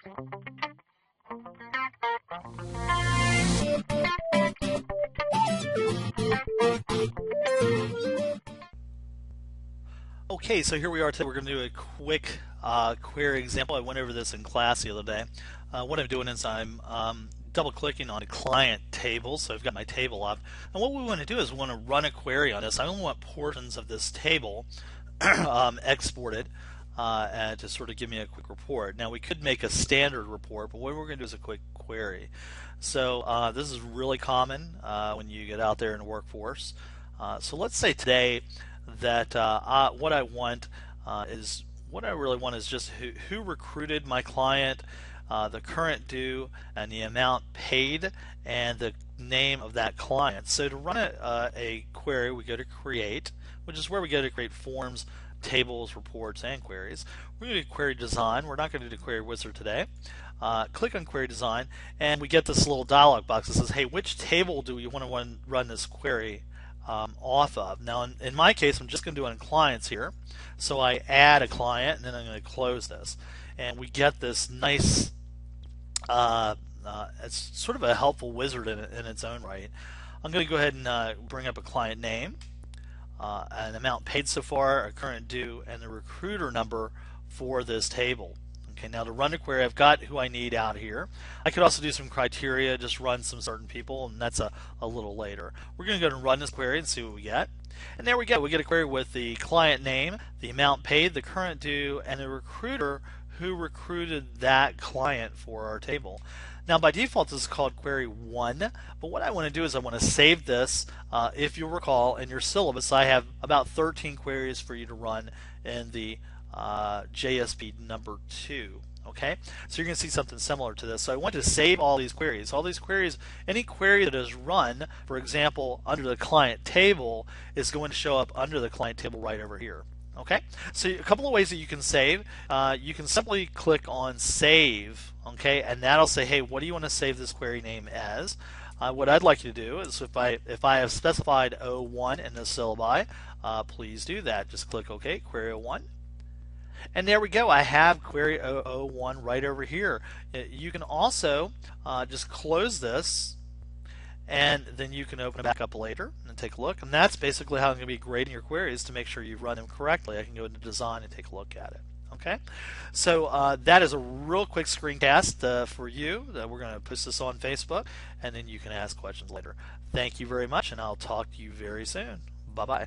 Okay, so here we are today. We're going to do a quick query example. I went over this in class the other day. What I'm doing is I'm double clicking on a client table. So I've got my table up. And what we want to do is we want to run a query on this. I only want portions of this table exported and to sort of give me a quick report. Now we could make a standard report, but what we're going to do is a quick query. So this is really common when you get out there in the workforce. So let's say today that what I want is what I really want is just who recruited my client, the current due, and the amount paid, and the name of that client. So to run a query, we go to create, which is where we go to create forms, tables, reports, and queries. We're going to do query design. We're not going to do the query wizard today. Click on query design, and we get this little dialog box that says, hey, which table do we want to run this query off of? Now in my case, I'm just going to do it on clients here. So I add a client, and then I'm going to close this, and we get this nice it's sort of a helpful wizard in its own right. I'm going to go ahead and bring up a client name, an amount paid so far, a current due, and the recruiter number for this table. Okay, now to run a query, I've got who I need out here. I could also do some criteria, just run some certain people, and that's a little later. We're going to go ahead and run this query and see what we get. And there we go. We get a query with the client name, the amount paid, the current due, and the recruiter who recruited that client for our table. Now by default this is called query 1, but what I want to do is I want to save this. If you'll recall in your syllabus I have about 13 queries for you to run in the JSP number 2. Okay, so you're going to see something similar to this. So I want to save all these queries. All these queries, any query that is run, for example, under the client table, is going to show up under the client table right over here. Okay, so a couple of ways that you can save. You can simply click on save, okay, and that'll say, hey, what do you want to save this query name as? What I'd like you to do is if I have specified O1 in the syllabi, please do that. Just click OK, query O1. And there we go. I have query 001 right over here. You can also just close this, and then you can open it back up later and take a look. And that's basically how I'm going to be grading your queries to make sure you run them correctly. I can go into design and take a look at it. Okay, so that is a real quick screencast for you. We're going to post this on Facebook, and then you can ask questions later. Thank you very much, and I'll talk to you very soon. Bye-bye.